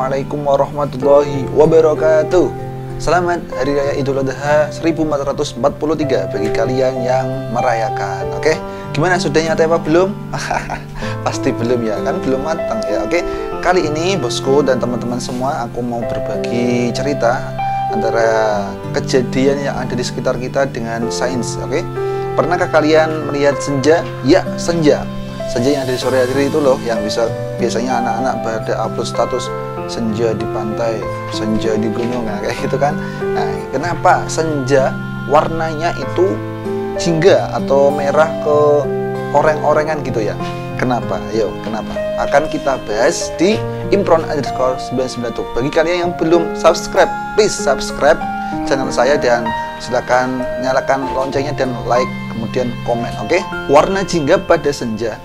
Assalamualaikum warahmatullahi wabarakatuh. Selamat Hari Raya Idul Adha 1443 bagi kalian yang merayakan. Oke, gimana, sudah nyate apa belum? Pasti belum ya, kan belum matang ya. Oke, kali ini bosku dan teman-teman semua, aku mau berbagi cerita antara kejadian yang ada di sekitar kita dengan sains. Oke, pernahkah kalian melihat senja? Ya, senja yang ada di sore hari itu loh, yang biasanya anak-anak pada upload status senja di pantai, senja di gunung, nah, kayak gitu kan. Nah, kenapa senja warnanya itu jingga atau merah ke oreng-orengan gitu ya? Kenapa? Ayo, kenapa? Akan kita bahas di Imron_99. Bagi kalian yang belum subscribe, please subscribe channel saya dan silakan nyalakan loncengnya dan like, kemudian komen. Oke? Warna jingga pada senja,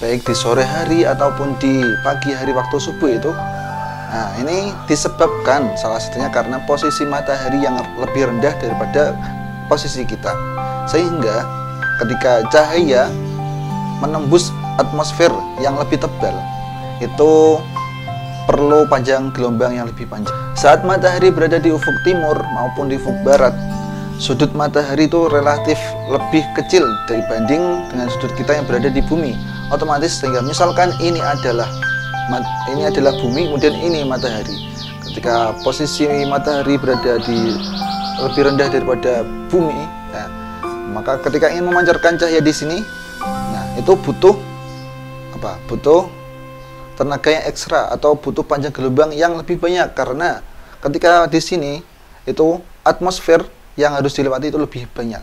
baik di sore hari ataupun di pagi hari waktu subuh itu, nah ini disebabkan salah satunya karena posisi matahari yang lebih rendah daripada posisi kita, sehingga ketika cahaya menembus atmosfer yang lebih tebal itu perlu panjang gelombang yang lebih panjang. Saat matahari berada di ufuk timur maupun di ufuk barat, sudut matahari itu relatif lebih kecil dibanding dengan sudut kita yang berada di bumi. Otomatis, sehingga misalkan ini adalah bumi, kemudian ini matahari. Ketika posisi matahari berada di lebih rendah daripada bumi, nah, maka ketika ingin memancarkan cahaya di sini, nah itu butuh apa? Butuh tenaga yang ekstra atau butuh panjang gelombang yang lebih banyak, karena ketika di sini itu atmosfer yang harus dilewati itu lebih banyak.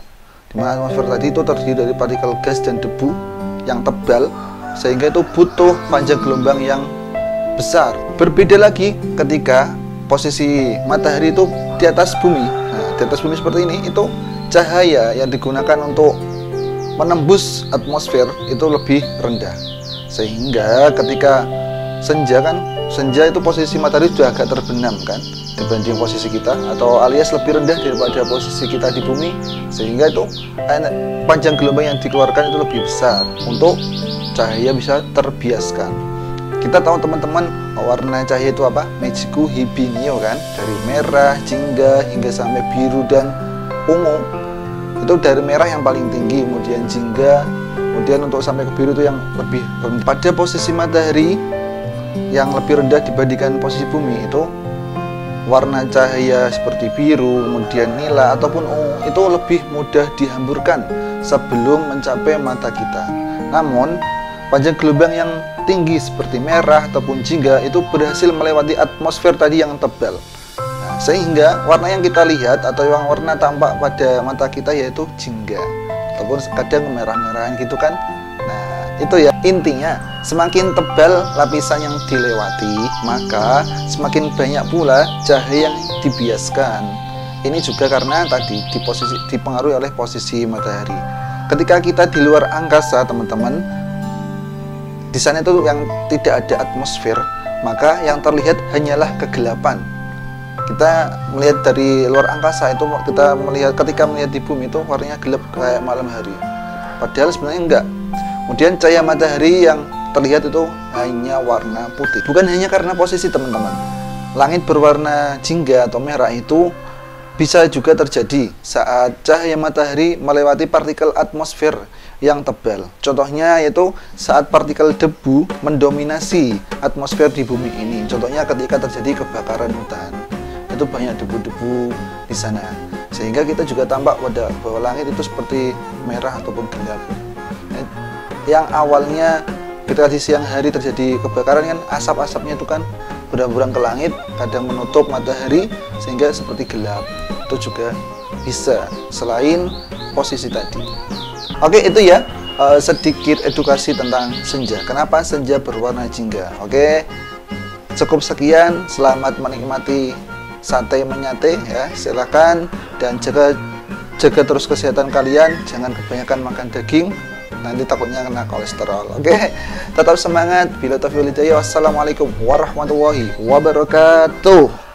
Dimana atmosfer tadi itu terdiri dari partikel gas dan debu yang tebal, sehingga itu butuh panjang gelombang yang besar. Berbeda lagi ketika posisi matahari itu di atas bumi. Nah, di atas bumi seperti ini, itu cahaya yang digunakan untuk menembus atmosfer itu lebih rendah, sehingga ketika senja itu posisi matahari sudah agak terbenam kan dibanding posisi kita, atau alias lebih rendah daripada posisi kita di bumi, sehingga itu panjang gelombang yang dikeluarkan itu lebih besar untuk cahaya bisa terbiaskan. Kita tahu teman-teman, warna cahaya itu apa? Meiji-ku Hibinyo kan, dari merah, jingga hingga sampai biru dan ungu. Itu dari merah yang paling tinggi, kemudian jingga, kemudian untuk sampai ke biru itu yang lebih rendah. Pada posisi matahari yang lebih rendah dibandingkan posisi bumi, itu warna cahaya seperti biru, kemudian nila ataupun ungu itu lebih mudah dihamburkan sebelum mencapai mata kita. Namun panjang gelombang yang tinggi seperti merah ataupun jingga itu berhasil melewati atmosfer tadi yang tebal. Nah, sehingga warna yang kita lihat atau yang warna tampak pada mata kita yaitu jingga ataupun kadang merah-merahan gitu kan. Nah, itu ya intinya, semakin tebal lapisan yang dilewati, maka semakin banyak pula cahaya yang dibiaskan. Ini juga karena tadi dipengaruhi oleh posisi matahari. Ketika kita di luar angkasa, teman-teman, di sana itu yang tidak ada atmosfer, maka yang terlihat hanyalah kegelapan. Kita melihat dari luar angkasa itu, ketika melihat di bumi itu warnanya gelap kayak malam hari. Padahal sebenarnya enggak. Kemudian cahaya matahari yang terlihat itu hanya warna putih. Bukan hanya karena posisi, teman-teman. Langit berwarna jingga atau merah itu bisa juga terjadi saat cahaya matahari melewati partikel atmosfer yang tebal. Contohnya yaitu saat partikel debu mendominasi atmosfer di bumi ini. Contohnya ketika terjadi kebakaran hutan, itu banyak debu-debu di sana, sehingga kita juga tampak bahwa langit itu seperti merah ataupun gelap. Yang awalnya ketika di siang hari terjadi kebakaran kan, asap-asapnya itu kan berhamburan ke langit, kadang menutup matahari sehingga seperti gelap. Itu juga bisa selain posisi tadi. Oke, itu ya sedikit edukasi tentang senja. Kenapa senja berwarna jingga? Oke, cukup sekian. Selamat menikmati sate menyate ya. Silakan dan jaga terus kesehatan kalian. Jangan kebanyakan makan daging, nanti takutnya kena kolesterol. Oke, tetap semangat. Bila taufiq wal hidayah. Wassalamualaikum warahmatullahi wabarakatuh.